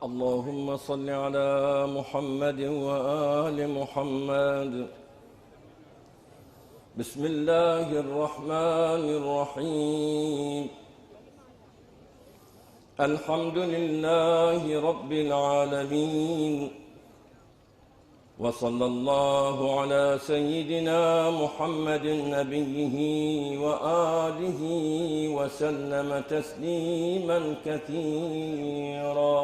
اللهم صل على محمد وآل محمد. بسم الله الرحمن الرحيم. الحمد لله رب العالمين، وصلى الله على سيدنا محمد نبيه وآله وسلم تسليما كثيرا.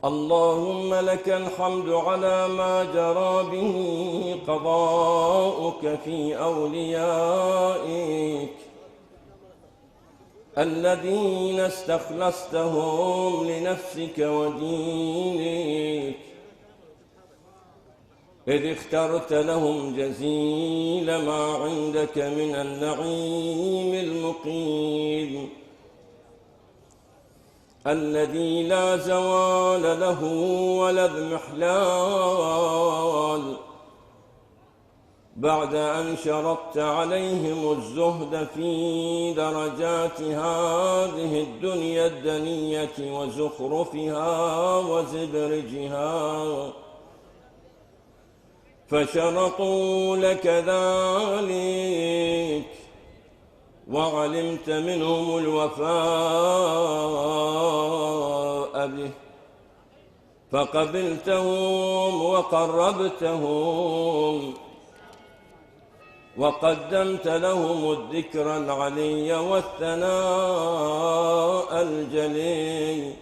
اللهم لك الحمد على ما جرى به قضاؤك في أوليائك الذين استخلصتهم لنفسك ودينك، إذ اخترت لهم جزيل ما عندك من النعيم المقيم الذي لا زوال له ولا اضمحلال، بعد أن شرطت عليهم الزهد في درجات هذه الدنيا الدنية وزخرفها وزبرجها، فشرطوا لك ذلك وعلمت منهم الوفاء به، فقبلتهم وقربتهم وقدمت لهم الذكر العلي والثناء الجلي،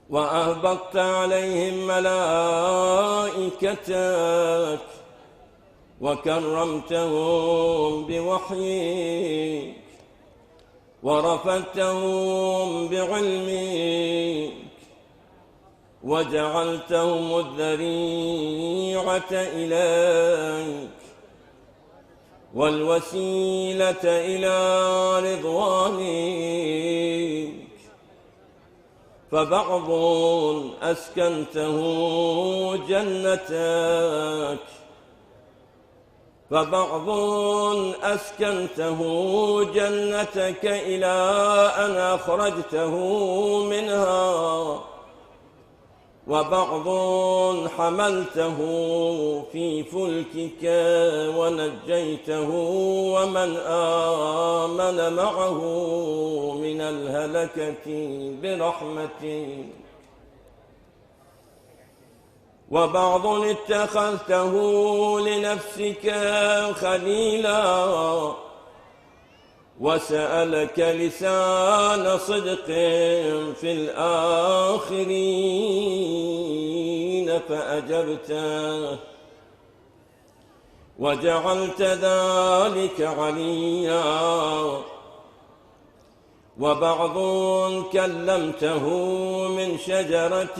وأهبطت عليهم ملائكتك وكرمتهم بوحيك ورفدتهم بعلمك وجعلتهم الذريعة إليك والوسيلة إلى رضوانك، فبعض أسكنته جنتك فبعض أسكنته جنتك إلى أن أخرجته منها، وبعض حملته في فلكك ونجيته ومن آمن معه من الهلكة برحمتك، وبعض اتخذته لنفسك خليلا وسألك لسان صدق في الآخرين فأجبته وجعلت ذلك عليا، وبعض كلمته من شجرة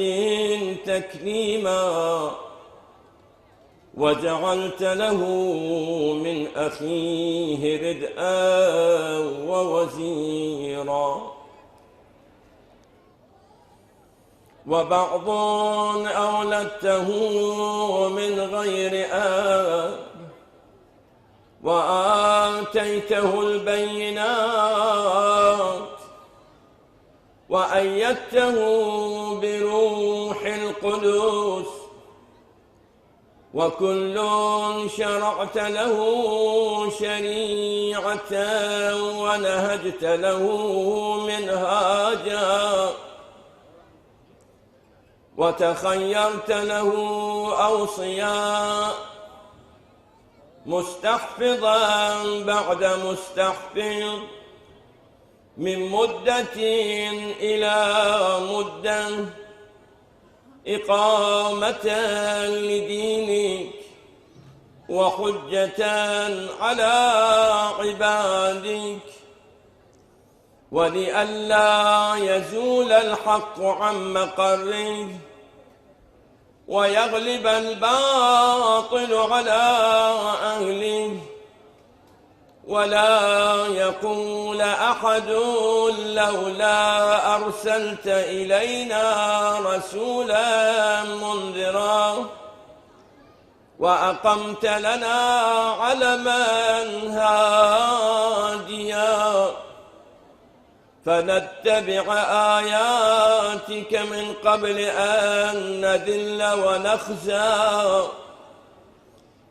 تكليما وجعلت له من أخيه ردءا ووزيرا، وبعض أولدته من غير آب وآتيته البينات وأيدته بروح القدس، وكل شرعت له شريعة ونهجت له منهاجا وتخيرت له أوصياء مستحفظا بعد مستحفظ من مدة إلى مدة إقامة لدينك وحجة على عبادك، ولئلا يزول الحق عن مقره ويغلب الباطل على أهله، ولا يقول أحد لولا أرسلت إلينا رسولا منذرا وأقمت لنا علما هاديا فنتبع آياتك من قبل أن نذل ونخزى،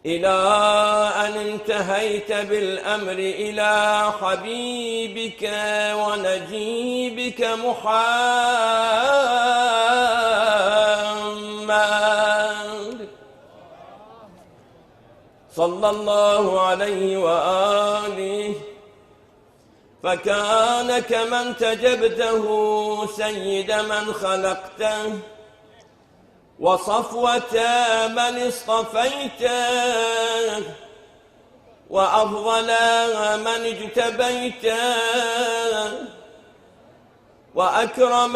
إلى أن انتهيت بالأمر إلى حبيبك ونجيبك محمد صلى الله عليه وآله، فكان كمن تجبته سيد من خلقته وصفوة من اصطفيته وأفضل من اجتبيته وأكرم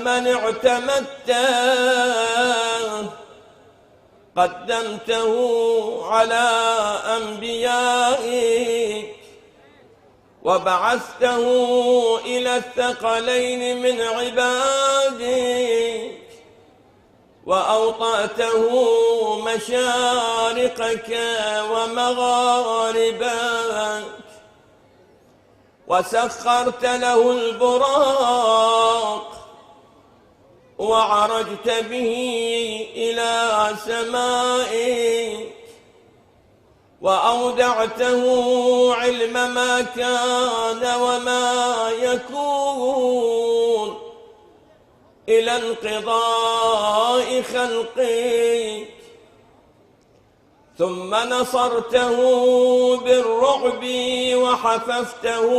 من اعتمدته، قدمته على أنبيائك وبعثته إلى الثقلين من عبادك وأوطأته مشارقك ومغاربك وسخرت له البراق وعرجت به إلى سمائك وأودعته علم ما كان وما يكون إلى انقضاء خلقك، ثم نصرته بالرعب وحففته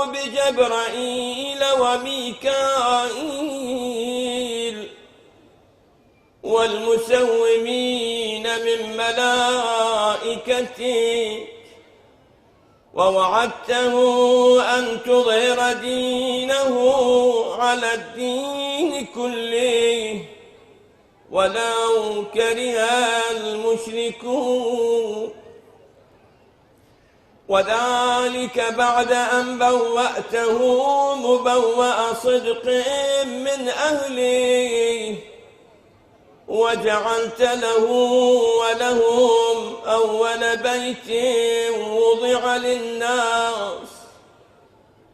بجبرائيل وميكائيل والمسومين من ملائكتك، ووعدته أن تظهر دينه على الدين كله ولو كره المشركون، وذلك بعد أن بوأته مبوأ صدق من أهله وجعلت له ولهم أول بيت وضع للناس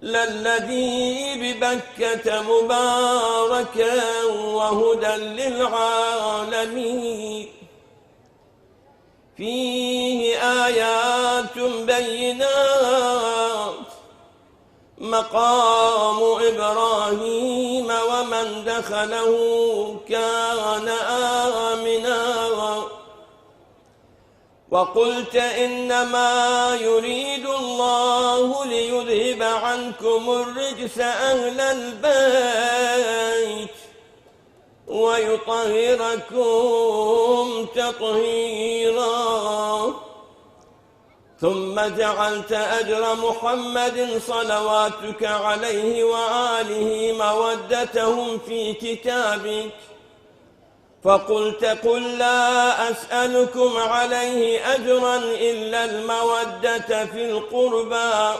للذي ببكة مباركا وهدى للعالمين، فيه آيات بينات مقام إبراهيم ومن دخله كان آمنا، وقلت إنما يريد الله ليذهب عنكم الرجس أهل البيت ويطهركم تطهيرا، ثم جعلت أجر محمد صلواتك عليه وآله مودتهم في كتابك، فقلت قل لا أسألكم عليه أجرا إلا المودة في القربى،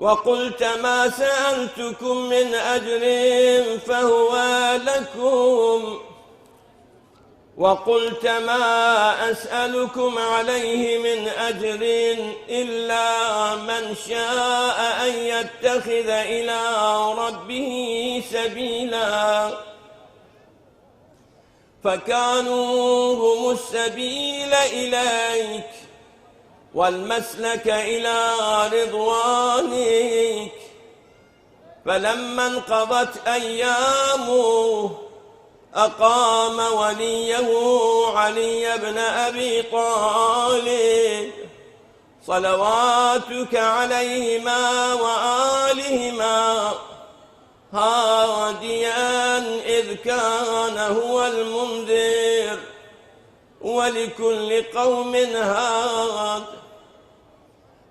وقلت ما سألتكم من أجر فهو لكم، وقلت ما أسألكم عليه من أجر إلا من شاء أن يتخذ إلى ربه سبيلا، فكانوا هم السبيل إليك والمسلك إلى رضوانك، فلما انقضت أيامه أقام وليه علي بن أبي طالب صلواتك عليهما وآلهما هاديا إذ كان هو المنذر ولكل قوم هاد،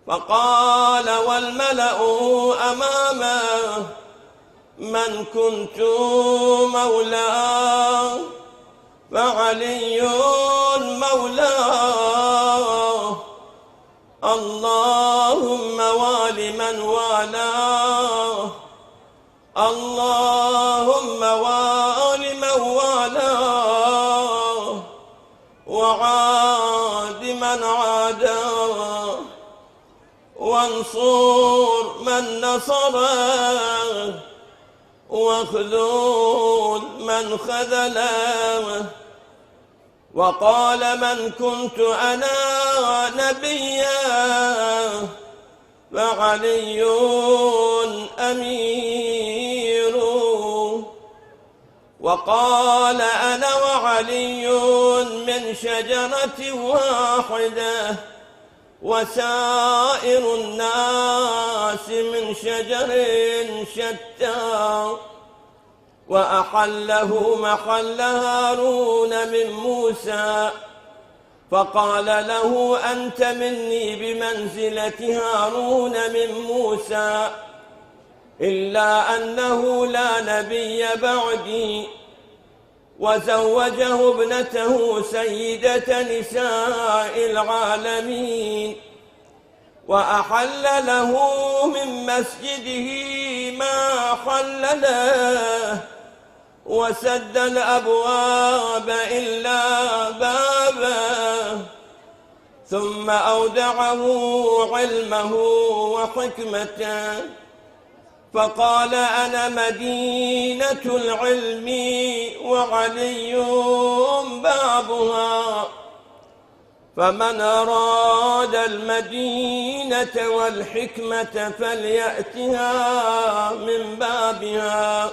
فقال والملأ أمامه من كنت مولاه فعلي مولاه، اللهم وال من والاه، اللهم وال من والاه، وعاد من عاداه، وانصر من نصره واخذل من خذله. وقال من كنت أنا نبيا فعلي أمير. وقال أنا وعلي من شجرة واحدة وسائر الناس من شجر شتى. وأحله محل هارون من موسى فقال له أنت مني بمنزلة هارون من موسى إلا أنه لا نبي بعدي. وزوجه ابنته سيدة نساء العالمين. وأحل له من مسجده ما حل له وسد الأبواب إلا بابه. ثم أودعه علمه وحكمته فقال أنا مدينة العلم وعلي بابها. فمن أراد المدينة والحكمة فليأتها من بابها.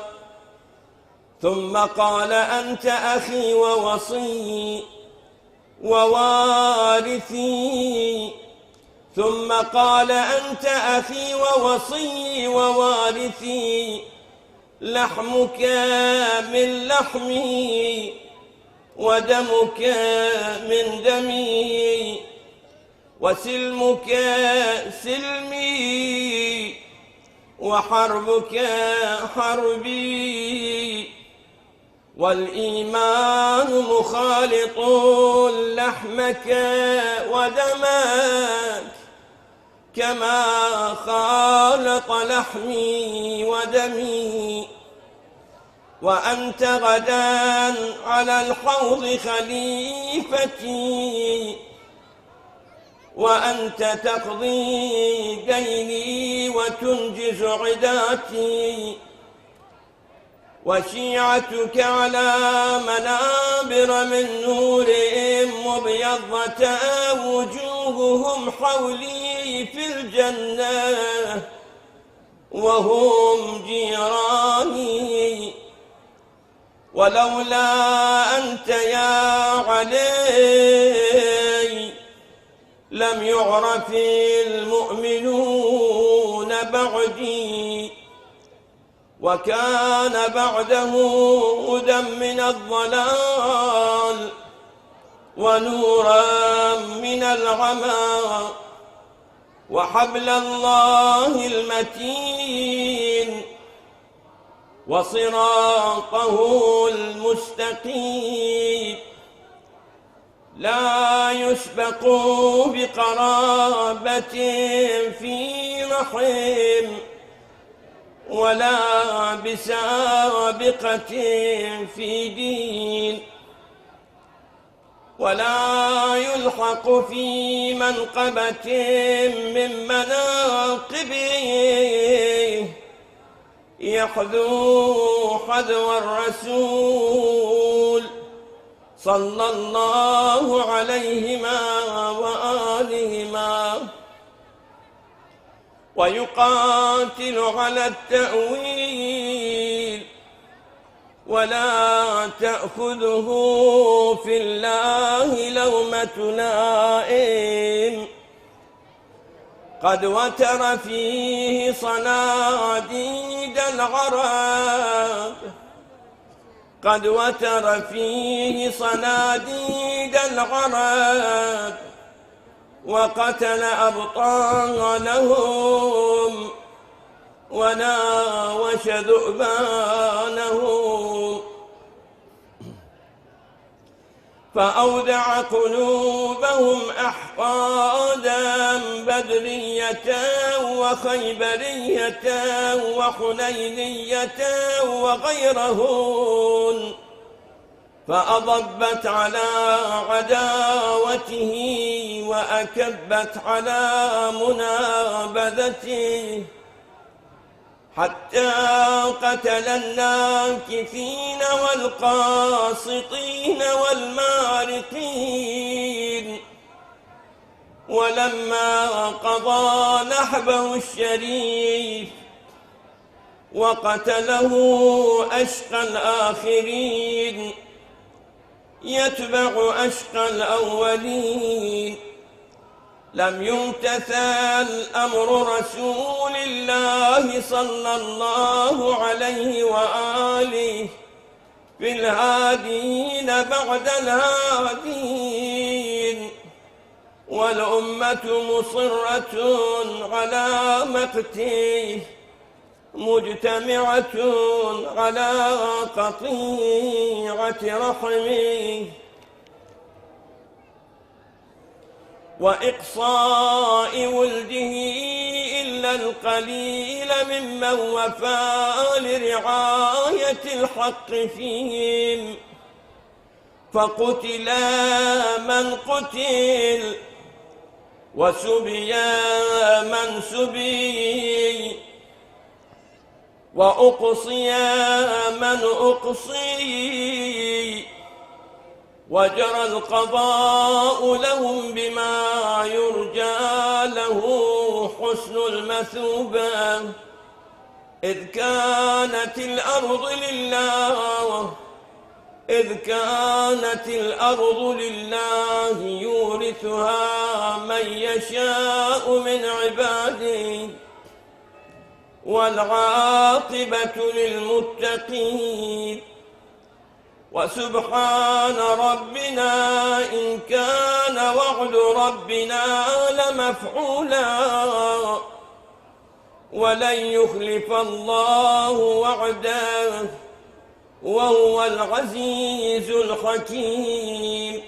ثم قال أنت أخي ووصي ووارثي. ثم قال أنت أخي ووصي ووارثي لحمك من لحمي ودمك من دمي وسلمك سلمي وحربك حربي. والإيمان مخالط لحمك ودمك كما خالط لحمي ودمي. وأنت غدا على الحوض خليفتي وأنت تقضي ديني وتنجز عداتي. وشيعتك على منابر من نور مبيضة وجوههم حولي في الجنة وهم جيراني. ولولا أنت يا علي لم يعرف المؤمنون بعدي. وكان بعده هدى من الضلال ونورا من العمى وحبل الله المتين وصراطه المستقيم. لا يسبق بقرابة في رحم ولا بسابقة في دين ولا يلحق في منقبة من مناقبه يحذو حذو الرسول صلى الله عليهما وآلهما. ويقاتل على التأويل ولا تأخذه في الله لومة لائم. قد وتر فيه صناديد العرب قد وتر فيه صناديد العرب وقتل أبطالهم وناوش ذؤبانهم. فأودع قلوبهم أحقادا بدرية وخيبرية وحنينية وغيرهن فأضبت على عداوته وأكبت على منابذته حتى قتل الناكثين والقاسطين والمارقين. ولما قضى نحبه الشريف وقتله أشقى الآخرين يتبع أشقى الأولين، لم يمتثل أمر رسول الله صلى الله عليه وآله في الهادين بعد الهادين، والأمة مصرة على مقته مجتمعة على قطيعة رحمه وإقصاء ولده إلا القليل ممن وفى لرعاية الحق فيهم، فقتل من قتل وسبي من سبي وأقصي من أقصي، وجرى القضاء لهم بما يرجى له حسن المثوبة، إذ كانت الأرض لله يورثها من يشاء من عباده، والعاقبة للمتقين. وسبحان ربنا إن كان وعد ربنا لمفعولا، ولن يخلف الله وعده وهو العزيز الحكيم.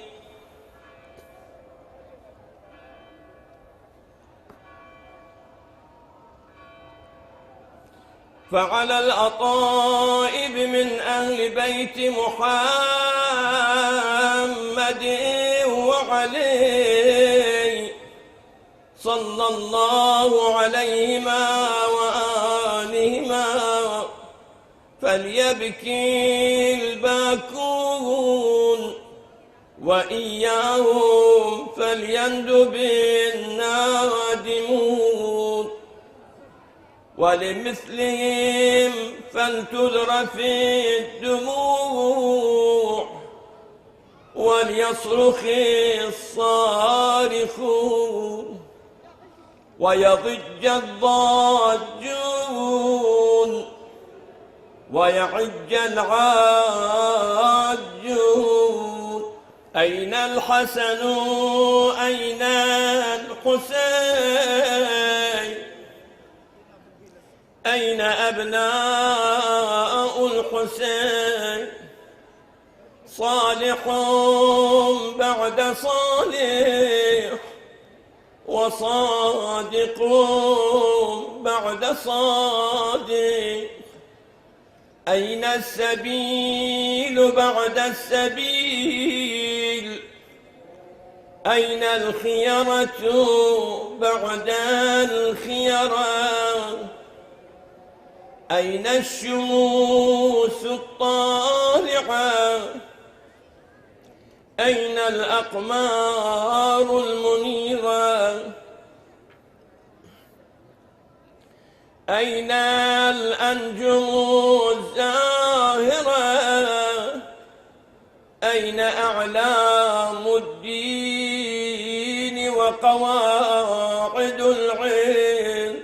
فعلى الأطائب من أهل بيت محمد وعلي صلى الله عليهما وآلهما فليبكي الباكون، وإياهم فليندب النادمون، ولمثلهم فلتذرف الدموع وليصرخ الصارخون ويضج الضاجون ويعج العاجون. أين الحسن أين الحسين أين أبناء الحسين؟ صالح بعد صالح وصادق بعد صادق، أين السبيل بعد السبيل؟ أين الخيرة بعد الخيرة؟ أين الشموس الطالعة؟ أين الأقمار المنيرة؟ أين الأنجم الزاهرة؟ أين أعلام الدين وقواعد العلم؟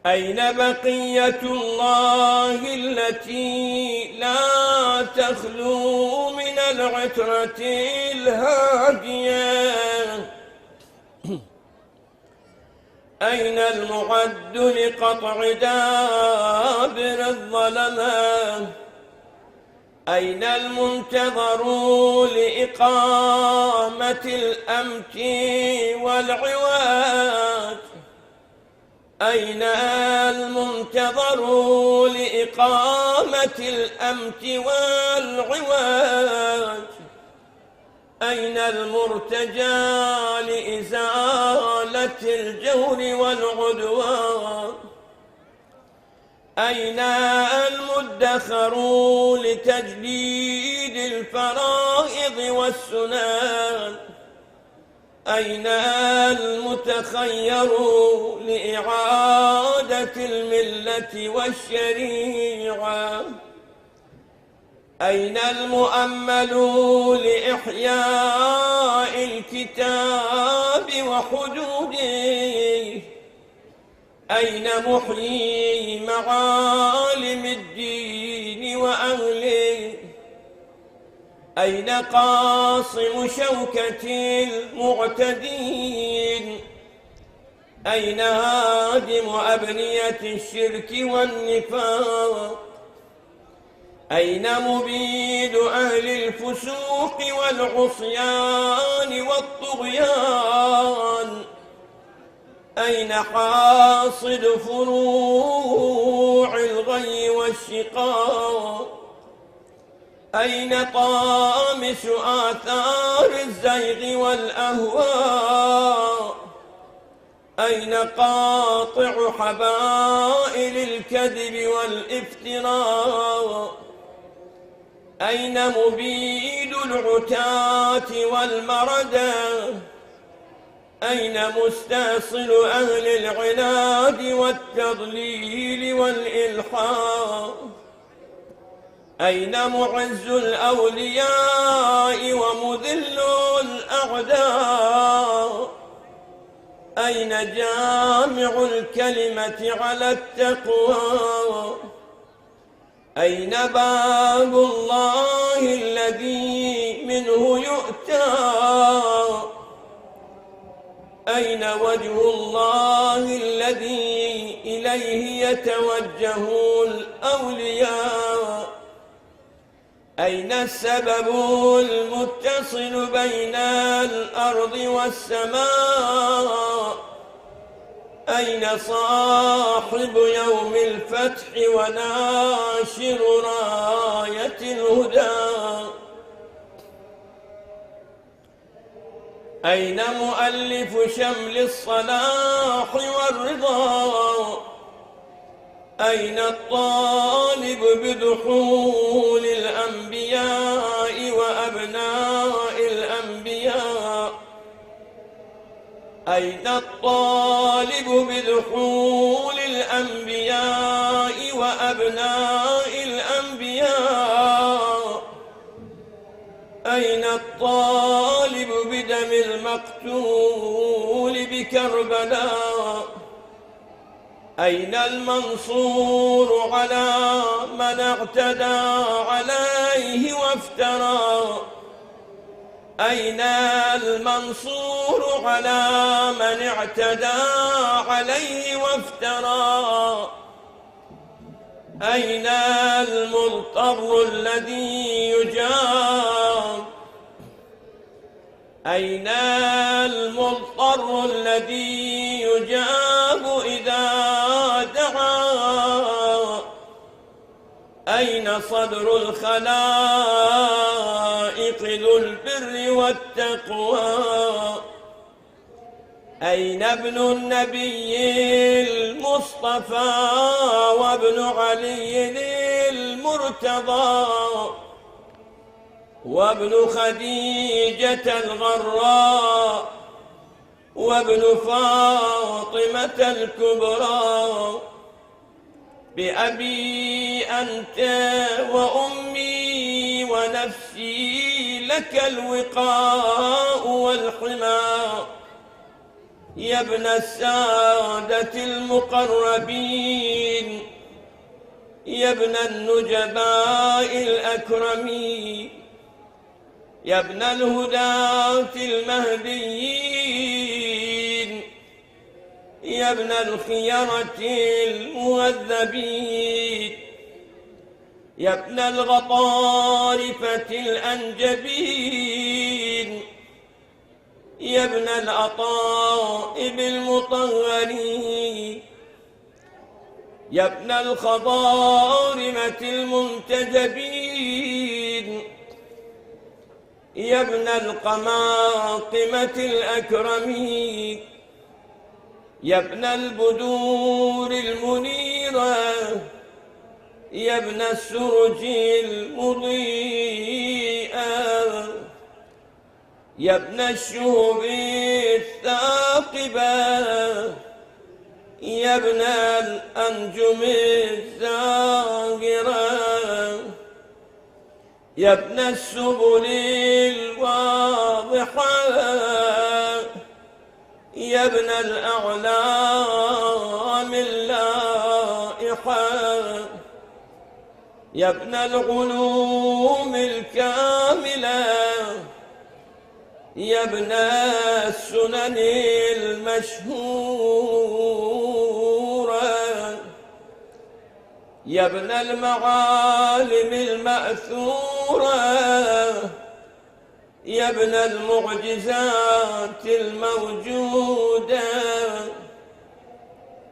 أين بقية الله التي لا تخلو من العترة الهادية؟ أين المعد لقطع دابر الظلمة؟ أين المنتظر لإقامة الأمت والعواج؟ أين المنتظر لإقامة الأمت والعواج؟ أين المرتجى لإزالة الجور والعدوان؟ أين المدخر لتجديد الفرائض والسنن؟ أين المتخير لإعادة الملة والشريعة؟ أين المؤمل لإحياء الكتاب وحدوده؟ أين محيي معالم الدين وأهله؟ أين قاصم شوكة المعتدين؟ أين هادم أبنية الشرك والنفاق؟ أين مبيد أهل الفسوق والعصيان والطغيان؟ أين حاصد فروع الغي والشقاق؟ أين طامس آثار الزيغ والأهواء؟ أين قاطع حبائل الكذب والافتراء؟ أين مبيد العتاة والمردة؟ أين مستأصل أهل العناد والتضليل والإلحاد؟ أين معز الأولياء ومذل الأعداء؟ أين جامع الكلمة على التقوى؟ أين باب الله الذي منه يؤتى؟ أين وجه الله الذي إليه يتوجه الأولياء؟ أين السبب المتصل بين الأرض والسماء؟ أين صاحب يوم الفتح وناشر راية الهدى؟ أين مؤلف شمل الصلاح والرضا؟ أين الطالب بدخول الأنبياء وأبناء الأنبياء؟ أين الطالب بدخول الأنبياء وأبناء الأنبياء؟ أين الطالب بدم المقتول بكربلاء؟ أين المنصور على من اعتدى عليه وافترى؟ أين المنصور على من اعتدى عليه وافترى؟ أين المضطر الذي يجاب؟ أين المضطر الذي يجاب إذا دعا؟ أين صدر الخلائق ذو البر والتقوى؟ أين ابن النبي المصطفى وابن علي المرتضى وابن خديجة الغراء وابن فاطمة الكبرى؟ بأبي أنت وأمي ونفسي لك الوقاء والحماء، يا ابن السادة المقربين، يا ابن النجباء الأكرمين، يا ابن الهداة المهديين، يا ابن الخيرة المهذبين، يا ابن الغطارفة الأنجبين، يا ابن الأطائب المطهرين، يا ابن الخضارمة المنتجبين، يا ابن القماقمة الأكرمين، يا ابن البدور المنيرة، يا ابن السرج المضيئة، يا ابن الشهب الثاقبة، يا ابن الأنجم الزاهرة، يا ابن السبل الواضحة، يا ابن الأعلام اللائحة، يا ابن العلوم الكاملة، يا ابن السنن المشهورة، يا ابن المعالم المأثورة، يا ابن المعجزات الموجودة،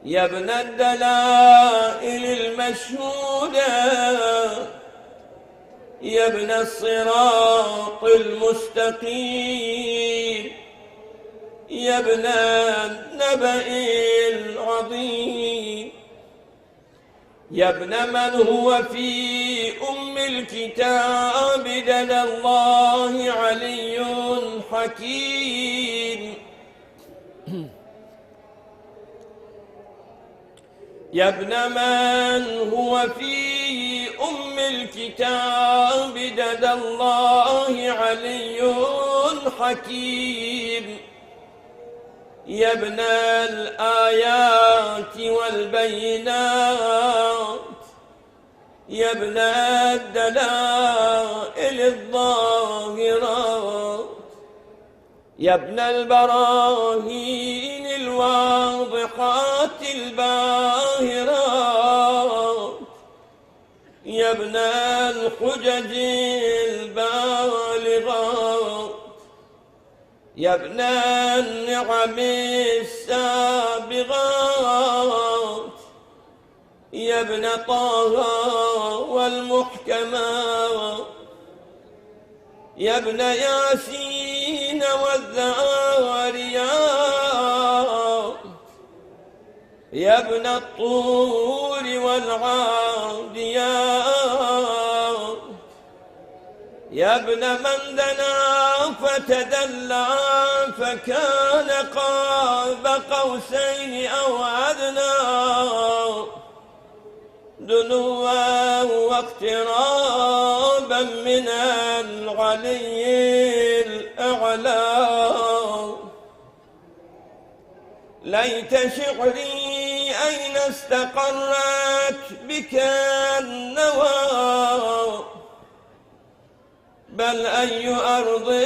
يا ابن الدلائل المشهودة، يا ابن الصراط المستقيم، يا ابن النبأ العظيم، يا ابن من هو في أم الكتاب لدى الله علي حكيم، يا ابن من هو في أم الكتاب لدى الله علي حكيم، يا ابن الآيات والبينات، يا ابن الدلائل الظاهرات، يا ابن البراهين الواضحات الباهرات، يا ابن الحجج البالغات، يا ابن النعم السابغات، يا ابن طه والمحكمات، يا ابن ياسين والذاريات، يا ابن الطور والعاديات، يا ابن من دنا فتدلى فكان قاب قوسين أو أدنى، دنوا واقترابا من العلي الأعلى. ليت شعري أين استقرت بك النوى، بل أي أرض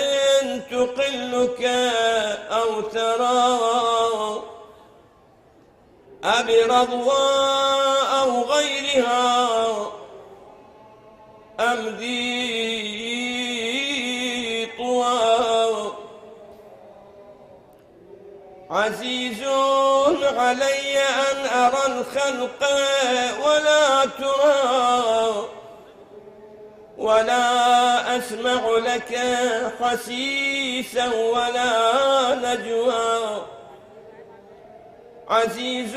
تقلك أو ترى، أبرضوى أو غيرها أم ذي طوى. عزيز علي أن أرى الخلق ولا ترى، ولا أسمع لك حسيسا ولا نجوى. عزيز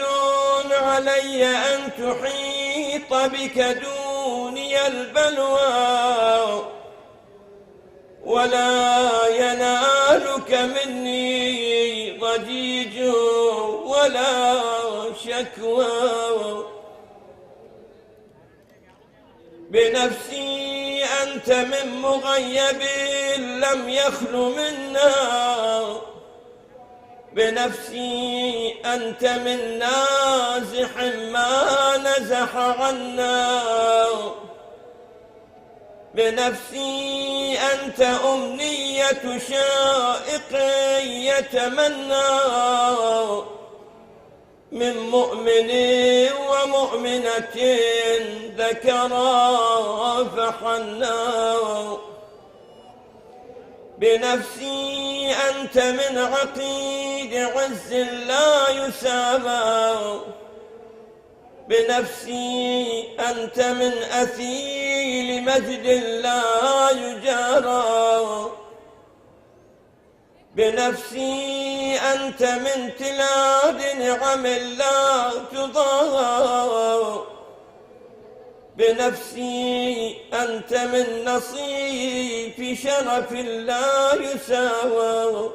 علي أن تحيط بك دوني البلوى، ولا ينالك مني ضجيج ولا شكوى. بنفسي أنت من مغيب لم يخل منا، بنفسي أنت من نازح ما نزح عنا، بنفسي أنت أمنية شائق يتمنى، من مؤمن ومؤمنة ذكرا فحنا. بنفسي أنت من عقيد عز لا يسامى، بنفسي أنت من أثيل مجد لا يجارى. بنفسي أنت من تلاد نعم لا تضاع، بنفسي أنت من نصيب شرف لا يساوى.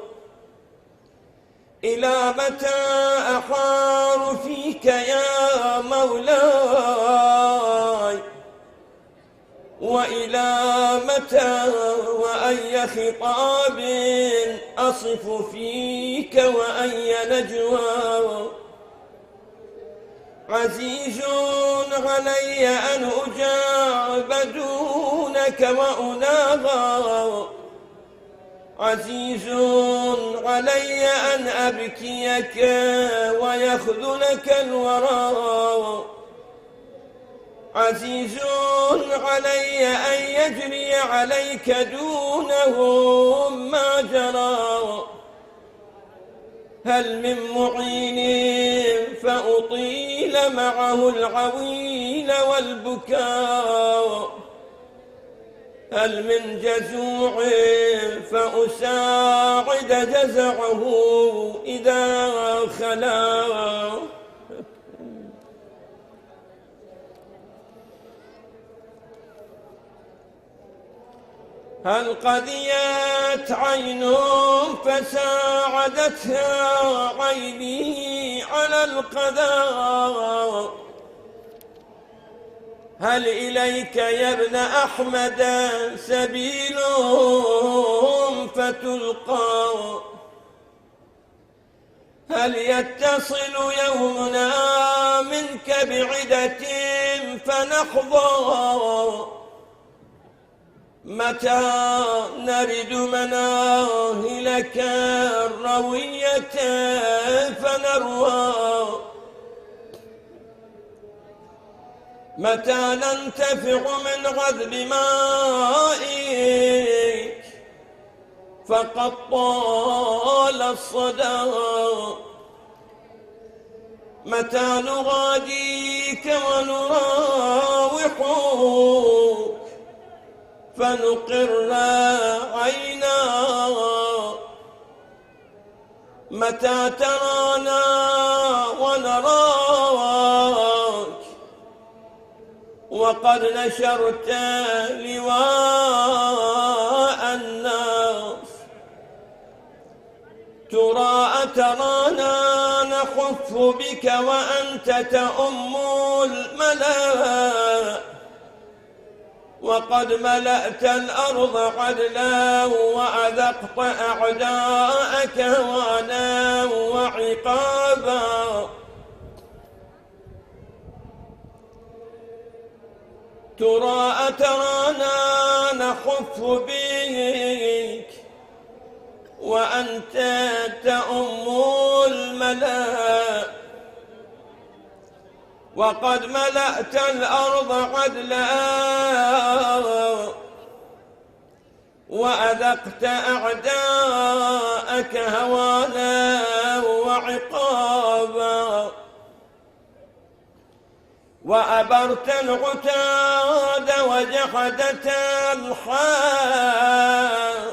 إلى متى أحار فيك يا مولاي، وإلى متى وأي خطاب أصف فيك وأي نجوى. عزيز علي أن أجاب دونك وأناغى، عزيز علي أن أبكيك ويخذلك الورى، عزيز علي أن يجري عليك دونهم ما جرى. هل من معين فأطيل معه العويل والبكاء، هل من جزوع فأساعد جزعه إذا خلا. هل قضيت عين فساعدتها عيني على القضاء، هل إليك يا ابن أحمد سبيل فتلقى، هل يتصل يومنا منك بعدة فنحظى، متى نرد مناهلك الروية فنروى، متى ننتفع من غذب مائك فقد طال الصدى، متى نغاديك ونراوحك فنقر عينا، متى ترانا ونراك وقد نشرت لواء الناس، ترى أترانا نخف بك وأنت تؤم الملا، وقد ملأت الأرض عدلا وأذقت أعداءك هوانا وعقابا، ترى أترانا نخف بك وأنت تؤم الملا، وقد ملأت الأرض عدلا وأذقت أعداءك هوانا وعقابا، وأبرت العتاد وجحدت الحق،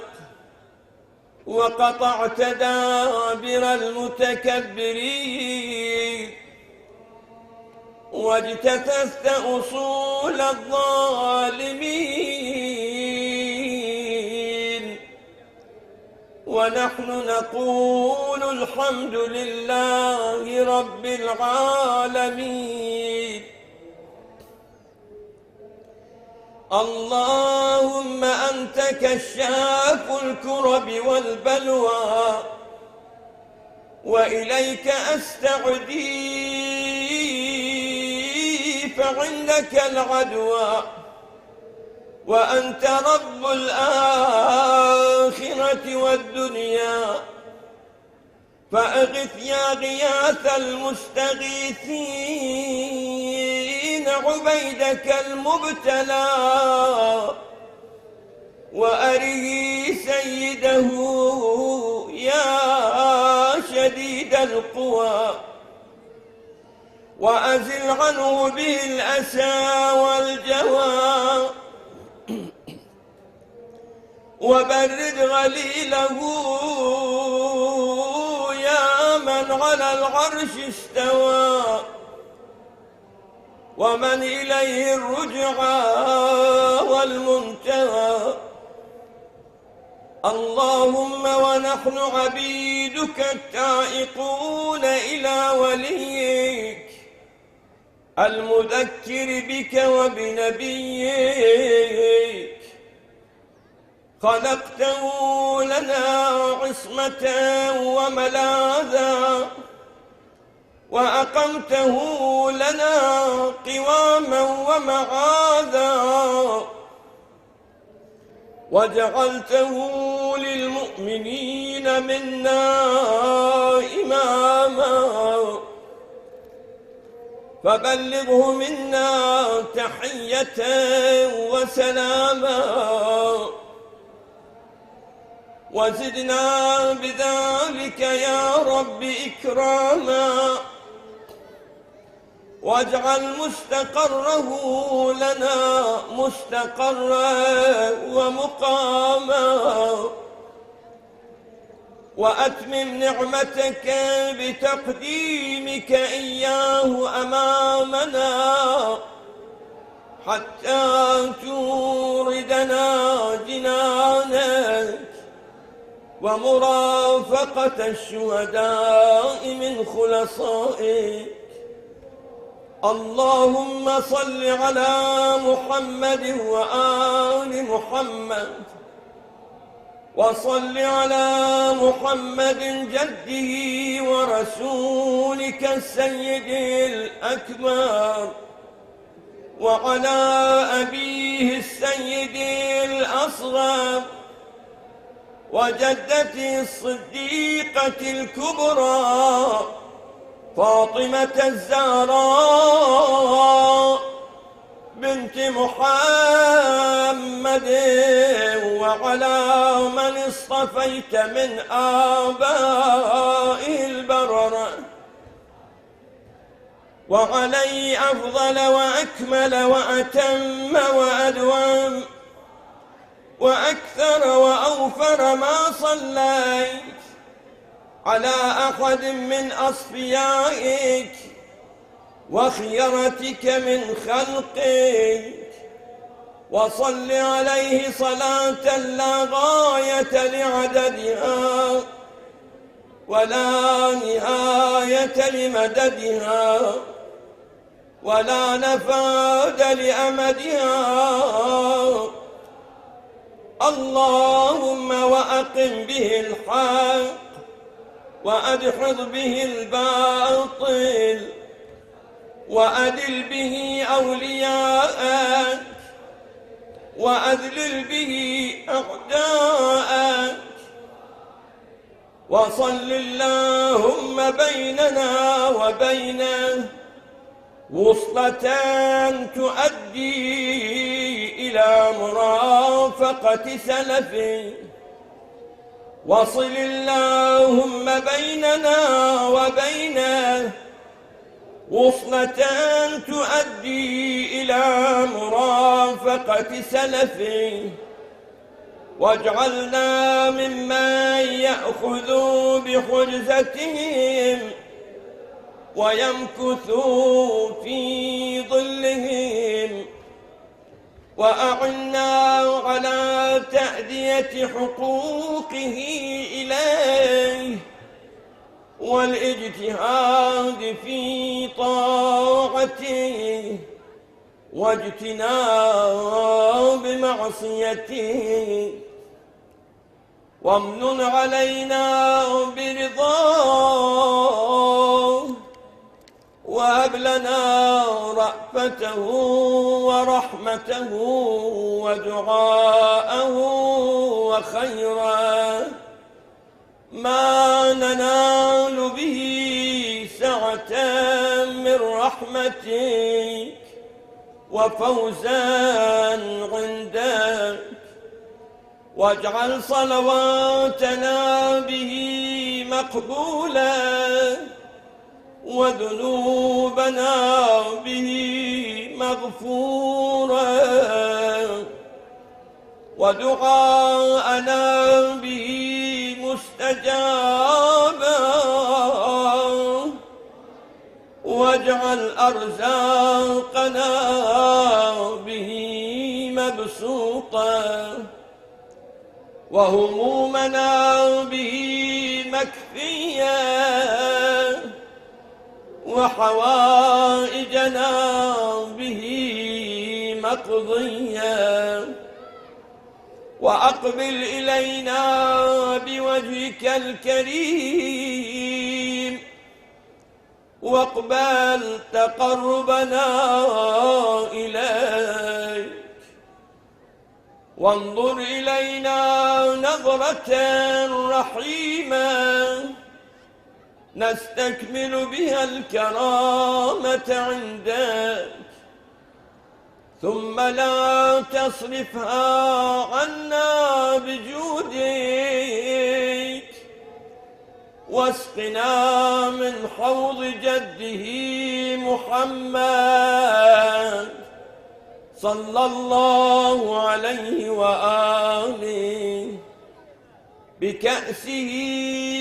وقطعت دابر المتكبرين، واجتثثت أصول الظالمين. ونحن نقول الحمد لله رب العالمين. اللهم أنت كشاف الكرب والبلوى، وإليك أستعدي فعندك العدوى، وأنت رب الآخرة والدنيا، فأغث يا غياث المستغيثين عبيدك المبتلى، وأره سيده يا شديد القوى، وأزل عنه به الأسى والجوى، وبرد غليله يا من على العرش استوى ومن إليه الرجعى والمنتهى. اللهم ونحن عبيدك التائقون إلى وليك المذكر بك وبنبيك، خلقته لنا عصمة وملاذا، وأقمته لنا قواما ومعاذا، وجعلته للمؤمنين منا إماما، فبلغه منا تحية وسلاما، وزدنا بذلك يا رب إكراما، واجعل مستقره لنا مستقرا ومقاما، وأتمم نعمتك بتقديمك إياه أمامنا حتى توردنا جنانك ومرافقة الشهداء من خلصائك. اللهم صل على محمد وآل محمد، وصل على محمد جده ورسولك السيد الأكبر، وعلى أبيه السيد الأصغر، وجدته الصديقة الكبرى فاطمة الزهراء بنت محمد، وعلى من اصطفيت من آبائه البررة، وعلي أفضل وأكمل وأتم وأدوم وأكثر وأوفر ما صليت على أحد من أصفيائك وخيرتك من خلقك، وصل عليه صلاة لا غاية لعددها ولا نهاية لمددها ولا نفاد لأمدها. اللهم وأقم به الحق وأدحض به الباطل، وأدل به أولياءك، وأذلل به أعداءك، وصل اللهم بيننا وبينه وصلة تؤدي إلى مرافقة سلفه. وصل اللهم بيننا وبينه وصلة تؤدي إلى مرافقة سلفه، واجعلنا ممن يأخذ بحجزتهم ويمكث في ظلهم، وأعنا على تأدية حقوقه إليه والاجتهاد في طاعته واجتناب معصيته، وامنن علينا برضاه، وهب لنا رأفته ورحمته ودعاءه وخيرا ما ننال به سعة من رحمتك وفوزا عندك، واجعل صلواتنا به مقبولا وذنوبنا به مغفورا. ودعاءنا به مستجابا، واجعل أرزاقنا به مبسوطا، وهمومنا به مكفيا، وحوائجنا به مقضيا. وأقبل إلينا بوجهك الكريم، واقبل تقربنا إليك، وانظر إلينا نظرة رحيمة نستكمل بها الكرامة عندك، ثم لا تصرفها عنا بجودك، واسقنا من حوض جده محمد صلى الله عليه وآله بكأسه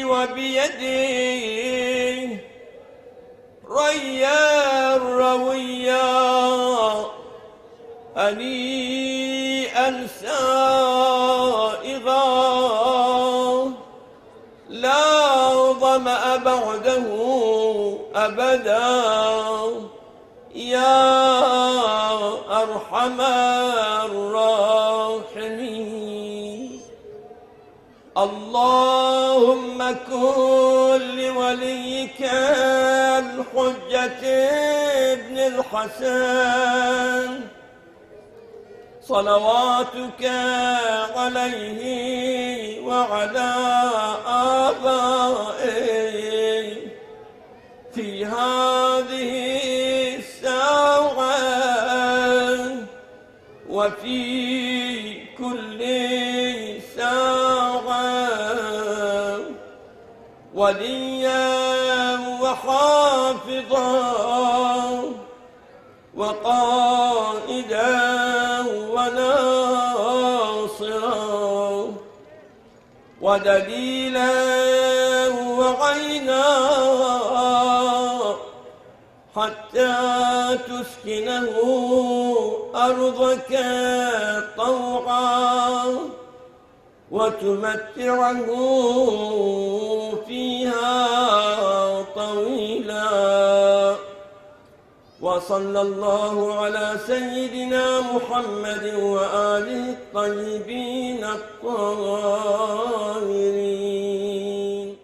وبيده ريا رويا هنيئا سائغا، لا ظمأ بعده أبدا، يا أرحم الراحمين. اللهم كن لوليك الحجة ابن الحسن صلواتك عليه وعلى آبائه في هذه الساعة وفي كل ساعة، وليا وحافظا وقائدا وناصرا ودليلا وعينا، حتى تسكنه أرضك طوعا وتمتعه فيها طويلا. وصلى الله على سيدنا محمد وآله الطيبين الطاهرين.